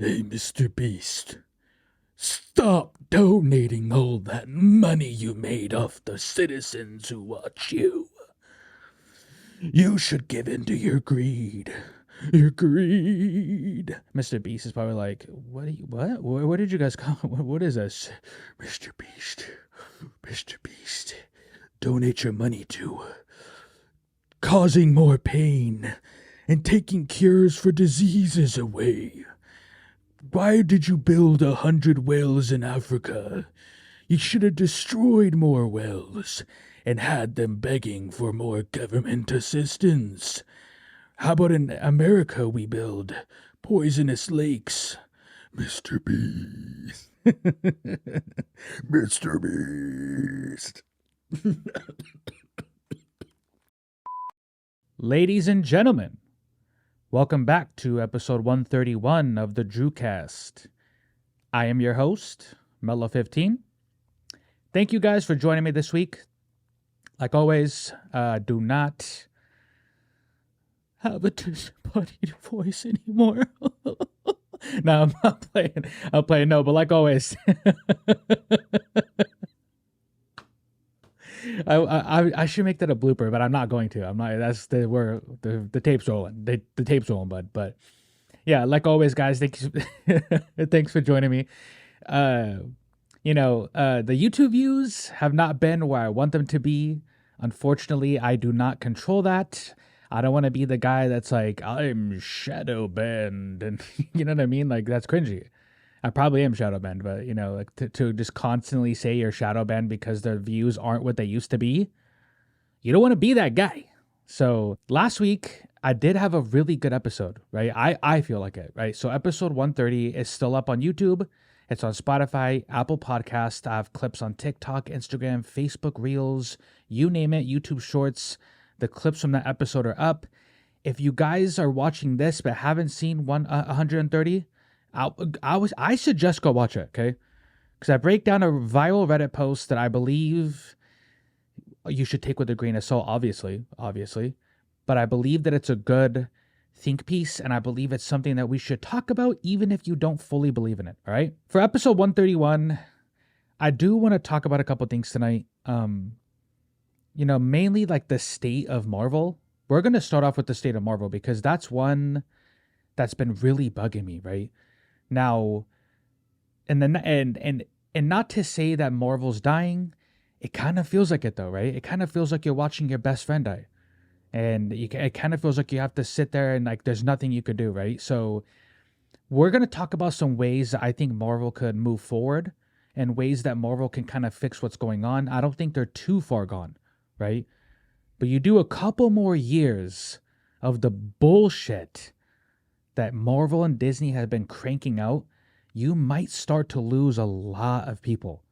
Hey, Mr. Beast, stop donating all that money you made off the citizens who watch you. You should give in to your greed. Your greed. Mr. Beast is probably like, what did you guys call? What is this? Mr. Beast, Mr. Beast, donate your money to causing more pain and taking cures for diseases away. Why did you build 100 wells in Africa? You should have destroyed more wells and had them begging for more government assistance. How about in America we build poisonous lakes? Mr. Beast. Mr. Beast. Ladies and gentlemen, welcome back to episode 131 of the DrewCast. I am your host, Mello15. Thank you guys for joining me this week. Like always, do not have a disembodied voice anymore. No, I'm not playing. I'm playing no, but like always, I should make that a blooper, but I'm not going to. I'm not. That's the tape's rolling. The tape's rolling, bud. But yeah, like always, guys. Thanks, thanks for joining me. The YouTube views have not been where I want them to be. Unfortunately, I do not control that. I don't want to be the guy that's like, I'm shadow banned, and you know what I mean? Like, that's cringy. I probably am shadow banned, but like to just constantly say you're shadow banned because their views aren't what they used to be, you don't want to be that guy. So last week I did have a really good episode, right? I feel like it, right? So episode 130 is still up on YouTube. It's on Spotify, Apple Podcast. I have clips on TikTok, Instagram, Facebook Reels, you name it, YouTube Shorts. The clips from that episode are up. If you guys are watching this but haven't seen 130, I suggest go watch it, okay? Because I break down a viral Reddit post that I believe you should take with a grain of salt, obviously. But I believe that it's a good think piece, and I believe it's something that we should talk about even if you don't fully believe in it, all right? For episode 131, I do want to talk about a couple things tonight. Mainly like the state of Marvel. We're going to start off with the state of Marvel because that's one that's been really bugging me, right? Now, and not to say that Marvel's dying, it kind of feels like it though, right? It kind of feels like you're watching your best friend die. And it kind of feels like you have to sit there and like there's nothing you could do, right? So we're going to talk about some ways that I think Marvel could move forward and ways that Marvel can kind of fix what's going on. I don't think they're too far gone, right? But you do a couple more years of the bullshit that Marvel and Disney have been cranking out, you might start to lose a lot of people,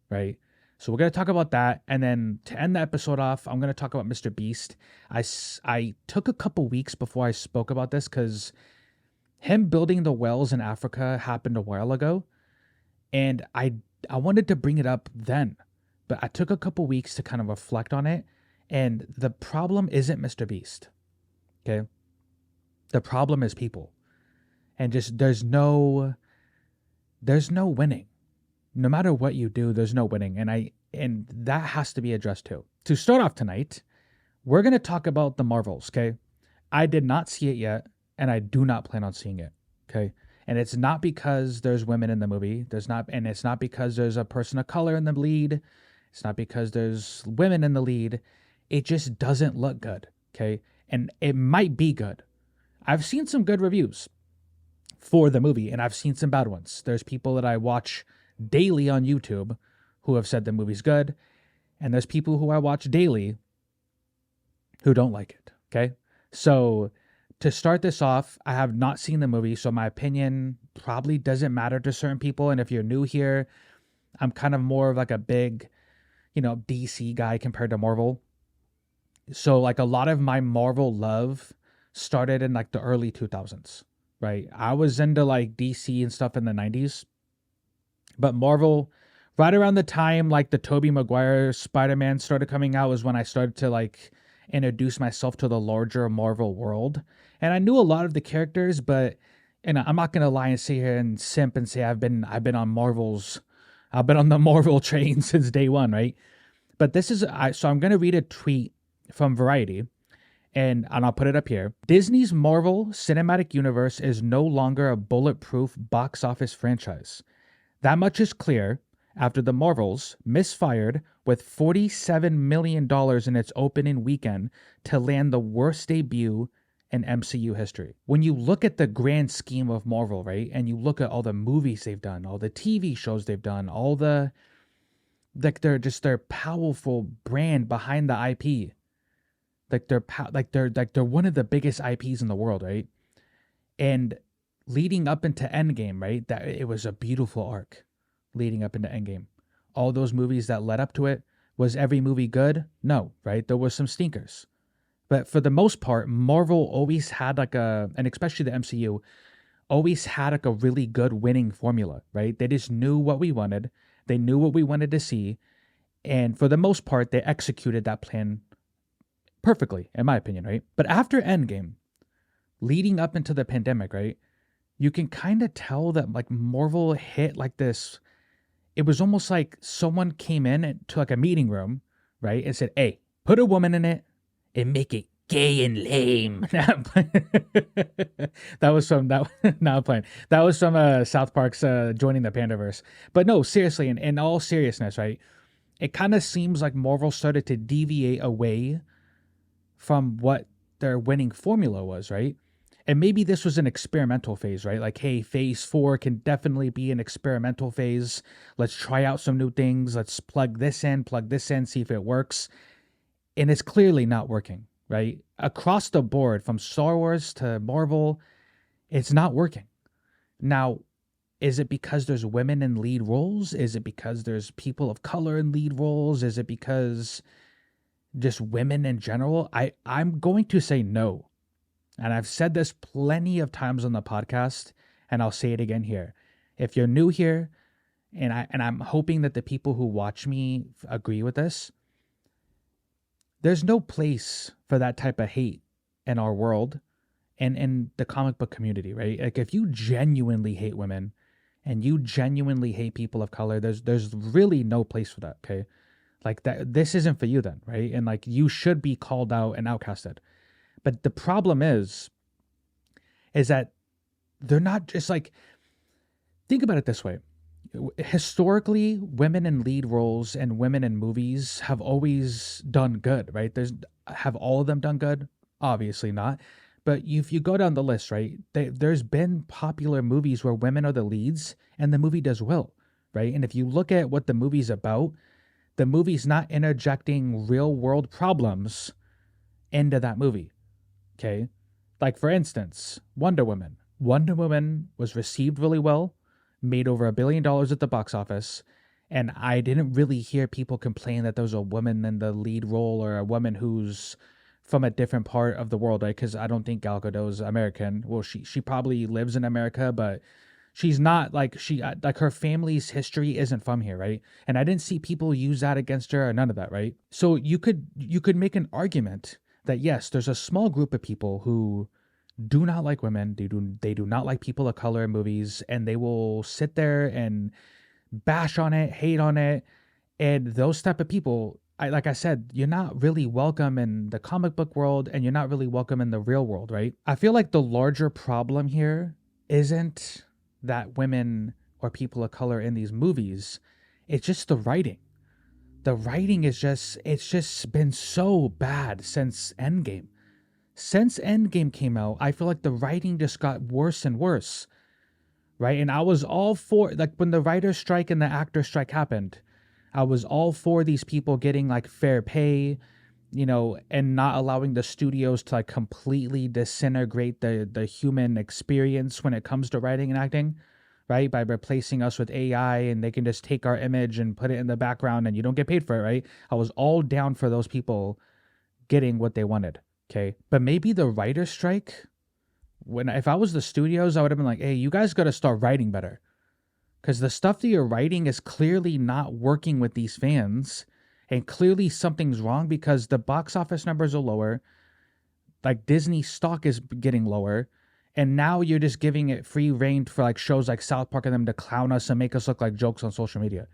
right? So we're going to talk about that. And then to end the episode off, I'm going to talk about MrBeast. I took a couple weeks before I spoke about this because him building the wells in Africa happened a while ago. And I wanted to bring it up then, but I took a couple weeks to kind of reflect on it. And the problem isn't MrBeast, okay? The problem is people. And just there's no winning. No matter what you do, there's no winning. And that has to be addressed too. To start off tonight, we're going to talk about the Marvels, okay? I did not see it yet, and I do not plan on seeing it, okay? And it's not because there's women in the movie. It's not because there's a person of color in the lead. It's not because there's women in the lead. It just doesn't look good, okay? And it might be good. I've seen some good reviews for the movie, and I've seen some bad ones. There's people that I watch daily on YouTube who have said the movie's good, and there's people who I watch daily who don't like it, okay? So to start this off, I have not seen the movie, so my opinion probably doesn't matter to certain people, and if you're new here, I'm kind of more of like a big, DC guy compared to Marvel. So like a lot of my Marvel love started in like the early 2000s, right? I was into like DC and stuff in the 90s, but Marvel, right around the time like the Tobey Maguire Spider-Man started coming out was when I started to like introduce myself to the larger Marvel world. And I knew a lot of the characters, but and I'm not gonna lie and sit here and simp and say I've been I've been on the Marvel train since day one, right? But this is so I'm gonna read a tweet from Variety, and I'll put it up here. Disney's Marvel Cinematic Universe is no longer a bulletproof box office franchise. That much is clear after the Marvels misfired with $47 million in its opening weekend to land the worst debut in MCU history. When you look at the grand scheme of Marvel, right, and you look at all the movies they've done, all the TV shows they've done, all the their powerful brand behind the IP, they're one of the biggest IPs in the world, right? And leading up into Endgame, right, that it was a beautiful arc leading up into Endgame. All those movies that led up to it, was every movie good? No, right? There was some stinkers. But for the most part, Marvel always had and especially the MCU, always had like a really good winning formula, right? They just knew what we wanted. They knew what we wanted to see. And for the most part, they executed that plan perfectly, in my opinion, right? But after Endgame, leading up into the pandemic, right? You can kind of tell that like Marvel hit like this. It was almost like someone came in to like a meeting room, right? And said, hey, put a woman in it and make it gay and lame. That was from that. Now I'm playing. That was from South Park's joining the Pandaverse. But no, seriously, in all seriousness, right? It kind of seems like Marvel started to deviate away from what their winning formula was, right? And maybe this was an experimental phase, right? Like, hey, phase 4 can definitely be an experimental phase. Let's try out some new things. Let's plug this in, see if it works. And it's clearly not working, right? Across the board, from Star Wars to Marvel, it's not working. Now, is it because there's women in lead roles? Is it because there's people of color in lead roles? Is it because just women in general? I'm going to say no. And I've said this plenty of times on the podcast, and I'll say it again here. If you're new here, and I'm hoping that the people who watch me agree with this, there's no place for that type of hate in our world and in the comic book community, right? Like if you genuinely hate women and you genuinely hate people of color, there's really no place for that, okay? Like that, this isn't for you then, right? And like you should be called out and outcasted. But the problem is that they're not just like, think about it this way. Historically, women in lead roles and women in movies have always done good, right? Have all of them done good? Obviously not. But if you go down the list, right, there's been popular movies where women are the leads and the movie does well, right? And if you look at what the movie's about, the movie's not interjecting real world problems into that movie. Okay. Like for instance, Wonder Woman. Wonder Woman was received really well, made over $1 billion at the box office. And I didn't really hear people complain that there was a woman in the lead role or a woman who's from a different part of the world, right? Because I don't think Gal Gadot is American. Well, she probably lives in America, but she's not like her family's history isn't from here, right? And I didn't see people use that against her or none of that, right? So you could make an argument that yes, there's a small group of people who do not like women. They do not like people of color in movies, and they will sit there and bash on it, hate on it. And those type of people, like I said, you're not really welcome in the comic book world, and you're not really welcome in the real world, right? I feel like the larger problem here isn't that women or people of color in these movies. It's just the writing. The writing is it's just been so bad since Endgame. Since Endgame came out, I feel like the writing just got worse and worse, right? And I was all for, like when the writer's strike and the actor's strike happened, I was all for these people getting like fair pay, and not allowing the studios to like completely disintegrate the human experience when it comes to writing and acting. Right? By replacing us with AI, and they can just take our image and put it in the background and you don't get paid for it, right? I was all down for those people getting what they wanted. Okay. But maybe the writer's strike, if I was the studios, I would have been like, hey, you guys got to start writing better. Because the stuff that you're writing is clearly not working with these fans. And clearly something's wrong because the box office numbers are lower. Like Disney stock is getting lower. And now you're just giving it free reign for like shows like South Park and them to clown us and make us look like jokes on social media.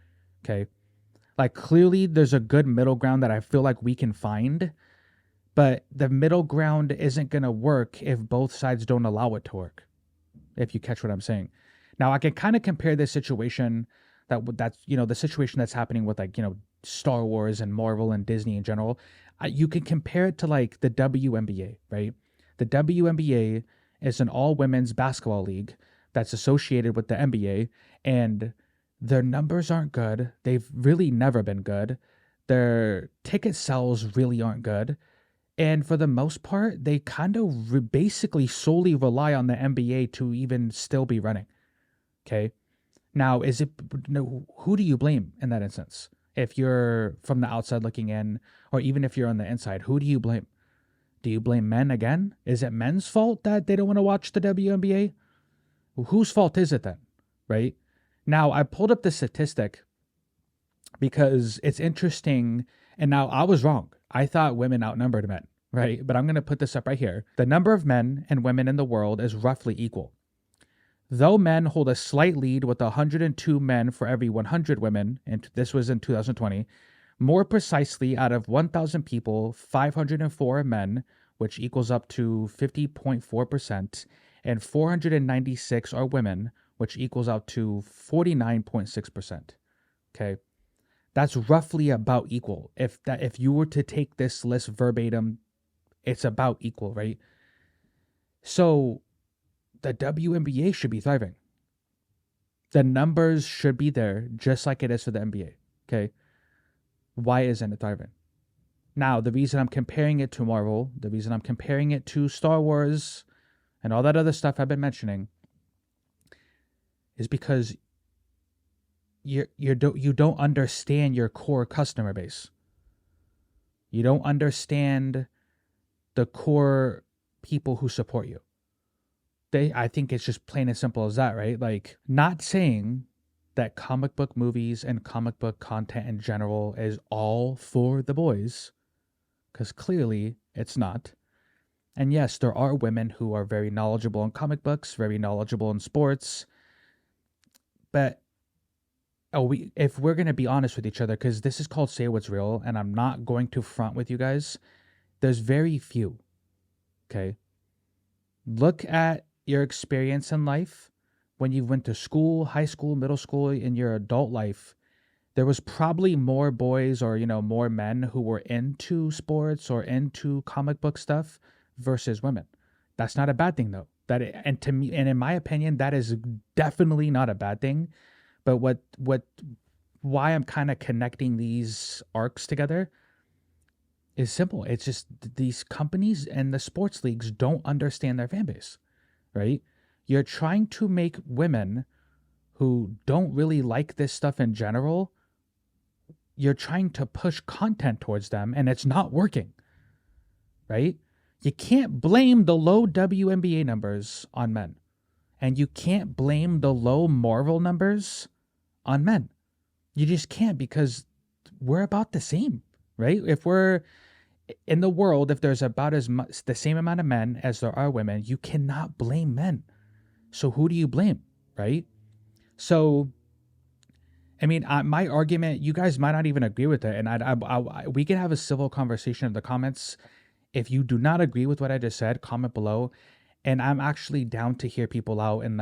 Okay. Like clearly there's a good middle ground that I feel like we can find, but the middle ground isn't going to work if both sides don't allow it to work. If you catch what I'm saying. Now I can kind of compare this situation that's the situation that's happening with like, Star Wars and Marvel and Disney in general. You can compare it to like the WNBA, right? The WNBA is an all women's basketball league that's associated with the NBA, and their numbers aren't good. They've really never been good. Their ticket sales really aren't good. And for the most part, they kind of basically solely rely on the NBA to even still be running. Okay. Now, who do you blame in that instance? If you're from the outside looking in, or even if you're on the inside, who do you blame? Do you blame men again? Is it men's fault that they don't want to watch the WNBA? Whose fault is it then? Right? Now, I pulled up the statistic because it's interesting. And now I was wrong. I thought women outnumbered men, right? But I'm going to put this up right here. The number of men and women in the world is roughly equal. Though men hold a slight lead with 102 men for every 100 women, and this was in 2020, more precisely, out of 1,000 people, 504 are men, which equals up to 50.4%, and 496 are women, which equals out to 49.6%. Okay, that's roughly about equal. If you were to take this list verbatim, it's about equal, right? So the WNBA should be thriving. The numbers should be there, just like it is for the NBA. Okay. Why isn't it thriving? Now, the reason I'm comparing it to Marvel, the reason I'm comparing it to Star Wars and all that other stuff I've been mentioning is because you don't understand your core customer base. You don't understand the core people who support you. I think it's just plain and simple as that, right? Like, not saying that comic book movies and comic book content in general is all for the boys, because clearly it's not. And yes, there are women who are very knowledgeable in comic books, very knowledgeable in sports. But if we're going to be honest with each other, because this is called Say What's Real, and I'm not going to front with you guys, there's very few. Okay? Look at your experience in life when you went to school, high school, middle school, in your adult life. There was probably more boys or, more men who were into sports or into comic book stuff versus women. That's not a bad thing, though. And to me, and in my opinion, that is definitely not a bad thing. But why I'm kind of connecting these arcs together is simple. It's just these companies and the sports leagues don't understand their fan base, right? You're trying to make women who don't really like this stuff in general, you're trying to push content towards them, and it's not working, right? You can't blame the low WNBA numbers on men, and you can't blame the low Marvel numbers on men. You just can't, because we're about the same, right? If we're in the world, if there's about as much the same amount of men as there are women, you cannot blame men. So who do you blame, right? So, I mean, my argument, you guys might not even agree with it, and we can have a civil conversation in the comments. If you do not agree with what I just said, comment below, and I'm actually down to hear people out and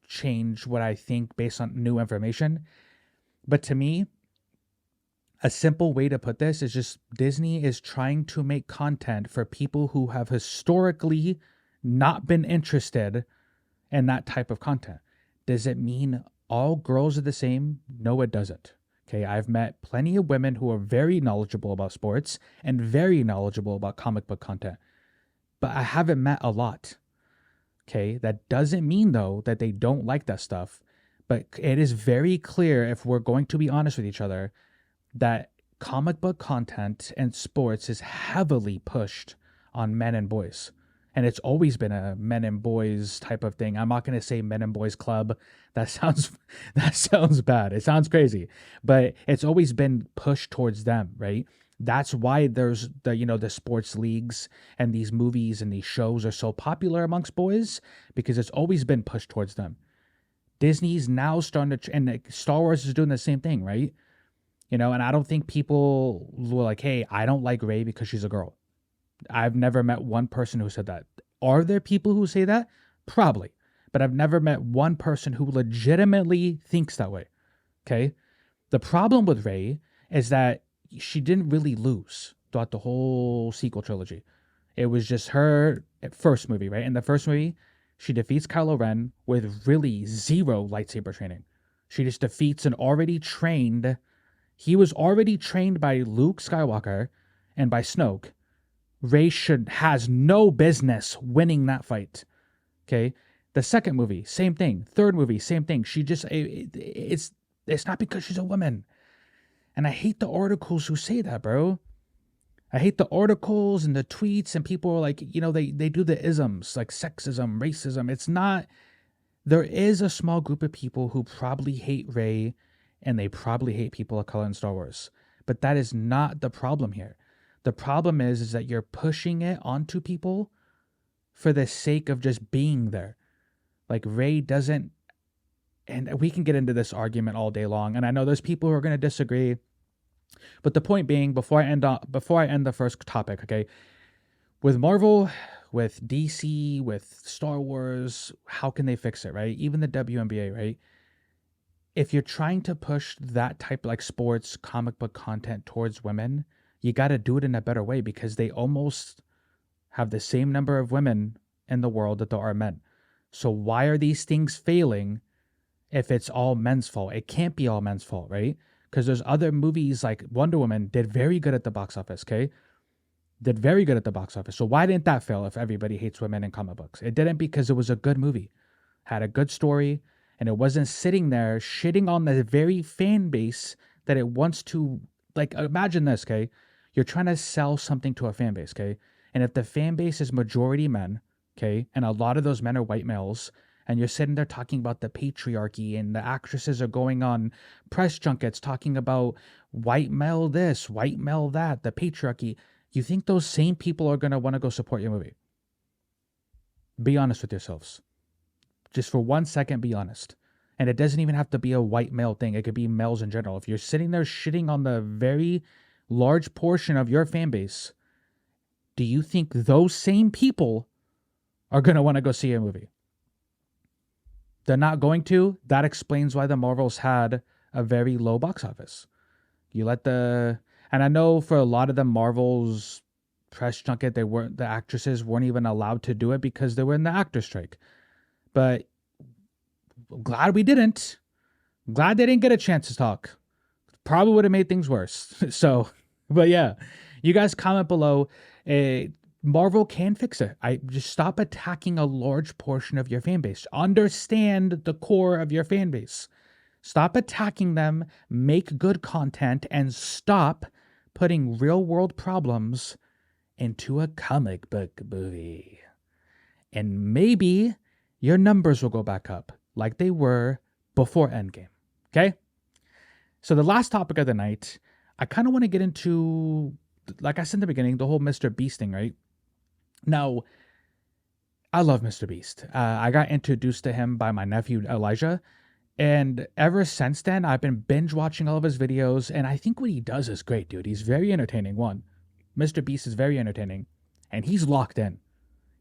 change what I think based on new information. But to me, a simple way to put this is just Disney is trying to make content for people who have historically not been interested in that type of content. Does it mean all girls are the same? No, it doesn't. Okay, I've met plenty of women who are very knowledgeable about sports and very knowledgeable about comic book content, but I haven't met a lot. Okay, that doesn't mean, though, that they don't like that stuff, but it is very clear, if we're going to be honest with each other, that comic book content and sports is heavily pushed on men and boys. And it's always been a men and boys type of thing. I'm not going to say men and boys club. That sounds bad. It sounds crazy. But it's always been pushed towards them, right? That's why there's the sports leagues and these movies and these shows are so popular amongst boys, because it's always been pushed towards them. Disney's now starting to, and Star Wars is doing the same thing, right? And I don't think people were like, hey, I don't like Rey because she's a girl. I've never met one person who said that. Are there people who say that? Probably. But I've never met one person who legitimately thinks that way. Okay? The problem with Rey is that she didn't really lose throughout the whole sequel trilogy. It was just her first movie, right? In the first movie, she defeats Kylo Ren with really zero lightsaber training. She just defeats an already trained... He was already trained by Luke Skywalker and by Snoke. Rey has no business winning that fight. Okay? The second movie, same thing. Third movie, same thing. She just... It's not because she's a woman. And I hate the articles who say that, bro. I hate the articles and the tweets, and people are like, they do the isms, like sexism, racism. It's not... There is a small group of people who probably hate Rey, and they probably hate people of color in Star Wars. But that is not the problem here. The problem is that you're pushing it onto people for the sake of just being there. Like, Rey doesn't... And we can get into this argument all day long, and I know there's people who are going to disagree. But the point being, before I end the first topic, okay, with Marvel, with DC, with Star Wars, how can they fix it, right? Even the WNBA, right? If you're trying to push that type, like sports, comic book content towards women, you got to do it in a better way, because they almost have the same number of women in the world that there are men. So why are these things failing if it's all men's fault? It can't be all men's fault, right? Because there's other movies like Wonder Woman did very good at the box office, okay? Did very good at the box office. So why didn't that fail if everybody hates women in comic books? It didn't, because it was a good movie. Had a good story, and it wasn't sitting there shitting on the very fan base that it wants to... Like, imagine this, okay? You're trying to sell something to a fan base, okay? And if the fan base is majority men, okay, and a lot of those men are white males, and you're sitting there talking about the patriarchy, and the actresses are going on press junkets talking about white male this, white male that, the patriarchy, you think those same people are going to want to go support your movie? Be honest with yourselves. Just for 1 second, be honest. And it doesn't even have to be a white male thing. It could be males in general. If you're sitting there shitting on the very large portion of your fan base, do you think those same people are going to want to go see a movie? They're not going to. That explains why the Marvels had a very low box office. And I know for a lot of the Marvels press junket, the actresses weren't even allowed to do it because they were in the actor strike. But I'm glad we didn't. I'm glad they didn't get a chance to talk. Probably would have made things worse. So, but yeah, you guys comment below. Marvel can fix it. I just stop attacking a large portion of your fan base. Understand the core of your fan base. Stop attacking them. Make good content, and stop putting real world problems into a comic book movie. And maybe your numbers will go back up like they were before Endgame. Okay? So the last topic of the night, I kind of want to get into, like I said in the beginning, the whole MrBeast thing, right? Now, I love MrBeast. I got introduced to him by my nephew, Elijah. And ever since then, I've been binge watching all of his videos. And I think what he does is great, dude. He's very entertaining. One, MrBeast is very entertaining. And he's locked in.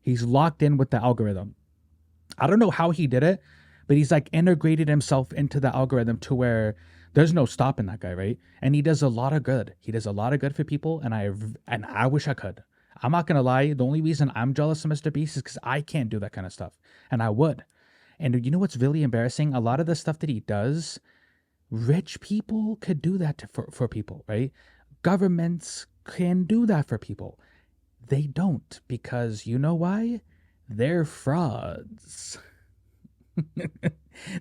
He's locked in with the algorithm. I don't know how he did it, but he's like integrated himself into the algorithm to where there's no stopping that guy, right? And he does a lot of good. He does a lot of good for people, and I wish I could. I'm not gonna lie. The only reason I'm jealous of MrBeast is because I can't do that kind of stuff, and I would. And you know what's really embarrassing? A lot of the stuff that he does, rich people could do that for people, right? Governments can do that for people. They don't, because you know why? They're frauds.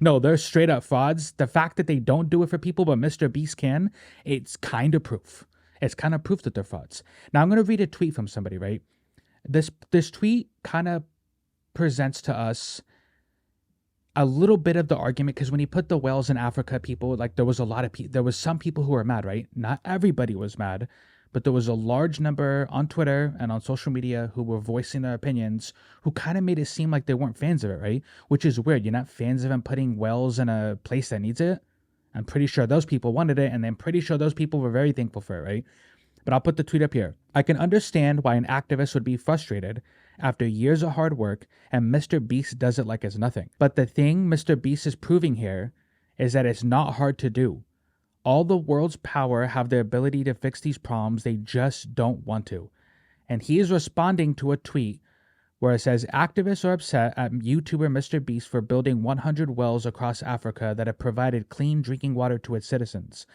No, they're straight up frauds. The fact that they don't do it for people, but MrBeast can, it's kind of proof. It's kind of proof that they're frauds. Now I'm going to read a tweet from somebody, right? This tweet kind of presents to us a little bit of the argument, because when he put the whales in Africa, people, like, there was some people who were mad, right? Not everybody was mad, but there was a large number on Twitter and on social media who were voicing their opinions, who kind of made it seem like they weren't fans of it, right? Which is weird. You're not fans of him putting wells in a place that needs it. I'm pretty sure those people wanted it, and I'm pretty sure those people were very thankful for it, right? But I'll put the tweet up here. I can understand why an activist would be frustrated after years of hard work and MrBeast does it like it's nothing. But the thing MrBeast is proving here is that it's not hard to do. All the world's power have the ability to fix these problems, they just don't want to. And he is responding to a tweet where it says, activists are upset at YouTuber MrBeast for building 100 wells across Africa that have provided clean drinking water to its citizens.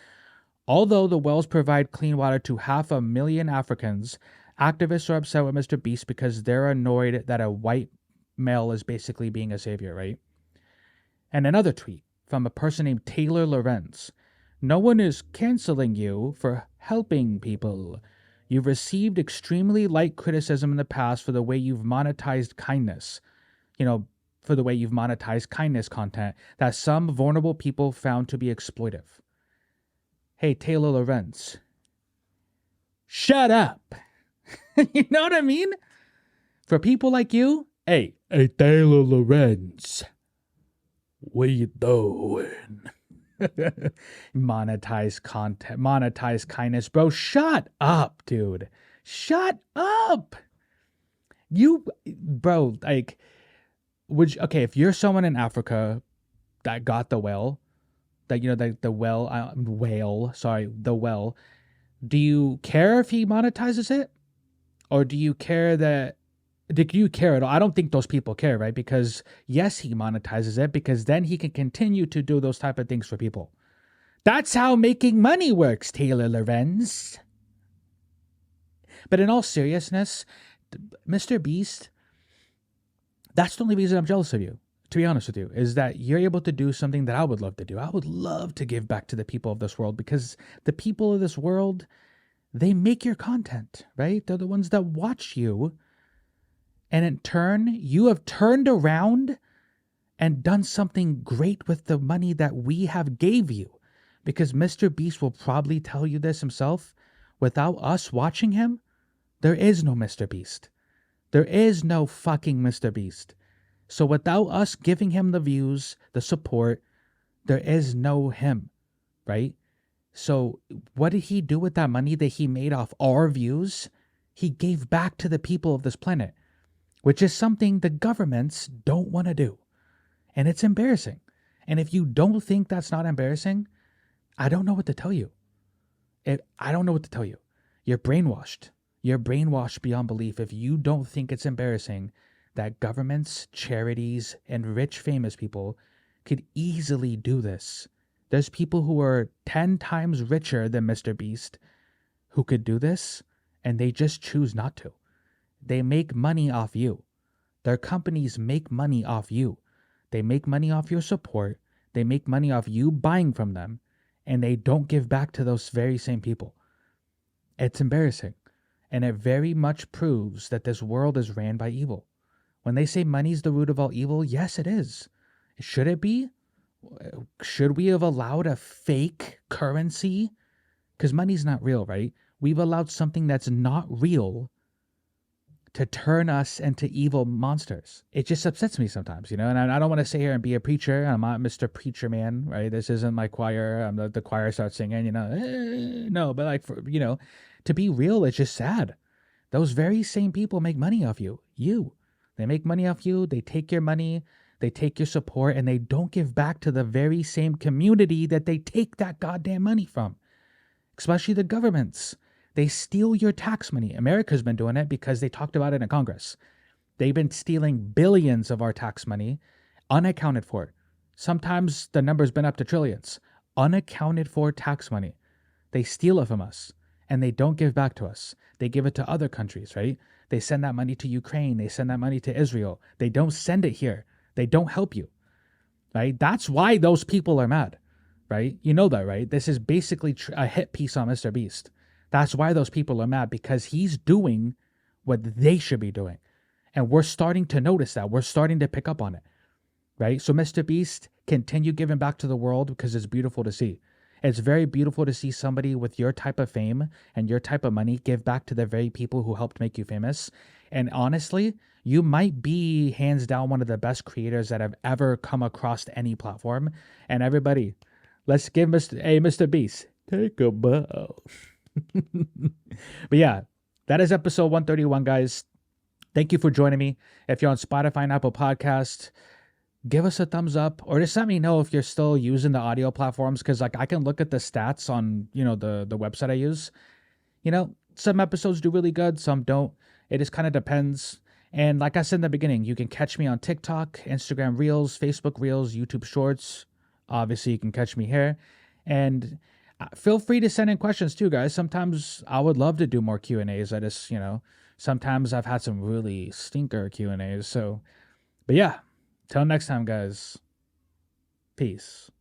Although the wells provide clean water to 500,000 Africans, activists are upset with MrBeast because they're annoyed that a white male is basically being a savior, right? And another tweet from a person named Taylor Lorenz. No one is canceling you for helping people. You've received extremely light criticism in the past for the way you've monetized kindness. For the way you've monetized kindness content that some vulnerable people found to be exploitive. Hey, Taylor Lorenz. Shut up. You know what I mean? For people like you, hey, Taylor Lorenz. What you doing? Monetize content, monetize kindness. Bro, shut up, dude. Shut up. If you're someone in Africa that got the well, the well, do you care if he monetizes it? Or do you care at all? I don't think those people care, right? Because yes, he monetizes it because then he can continue to do those type of things for people. That's how making money works, Taylor Lorenz. But in all seriousness, MrBeast, that's the only reason I'm jealous of you, to be honest with you, is that you're able to do something that I would love to do. I would love to give back to the people of this world because the people of this world, they make your content, right? They're the ones that watch you. And in turn, you have turned around and done something great with the money that we have gave you. Because MrBeast will probably tell you this himself. Without us watching him, there is no MrBeast. There is no fucking MrBeast. So without us giving him the views, the support, there is no him, right? So what did he do with that money that he made off our views? He gave back to the people of this planet, which is something the governments don't want to do. And it's embarrassing. And if you don't think that's not embarrassing, I don't know what to tell you. I don't know what to tell you. You're brainwashed. You're brainwashed beyond belief if you don't think it's embarrassing that governments, charities, and rich famous people could easily do this. There's people who are 10 times richer than MrBeast who could do this, and they just choose not to. They make money off you. Their companies make money off you. They make money off your support. They make money off you buying from them, and they don't give back to those very same people. It's embarrassing, and it very much proves that this world is ran by evil. When they say money's the root of all evil, yes, it is. Should it be? Should we have allowed a fake currency? Because money's not real, right? We've allowed something that's not real to turn us into evil monsters. It just upsets me sometimes, and I don't want to sit here and be a preacher. I'm not Mr. Preacher Man, right? This isn't my choir. I'm the choir starts singing, no, but to be real, it's just sad. Those very same people make money off you. They make money off you. They take your money. They take your support, and they don't give back to the very same community that they take that goddamn money from, especially the governments. They steal your tax money. America's been doing it because they talked about it in Congress. They've been stealing billions of our tax money, unaccounted for. Sometimes the number's been up to trillions. Unaccounted for tax money. They steal it from us, and they don't give back to us. They give it to other countries, right? They send that money to Ukraine. They send that money to Israel. They don't send it here. They don't help you, right? That's why those people are mad, right? You know that, right? This is basically a hit piece on MrBeast. That's why those people are mad, because he's doing what they should be doing. And we're starting to notice that. We're starting to pick up on it, right? So MrBeast, continue giving back to the world because it's beautiful to see. It's very beautiful to see somebody with your type of fame and your type of money give back to the very people who helped make you famous. And honestly, you might be hands down one of the best creators that have ever come across any platform. And everybody, let's give Mr. Beast, take a bow. But yeah, that is episode 131, guys. Thank you for joining me. If you're on Spotify and Apple Podcasts, give us a thumbs up, or just let me know if you're still using the audio platforms, because like I can look at the stats on the website I use. Some episodes do really good, some don't. It just kind of depends. And like I said in the beginning, you can catch me on TikTok, Instagram Reels, Facebook Reels, YouTube Shorts. Obviously, you can catch me here. And feel free to send in questions too, guys. Sometimes I would love to do more Q&As. I just, sometimes I've had some really stinker Q&As. So, but yeah, till next time, guys. Peace.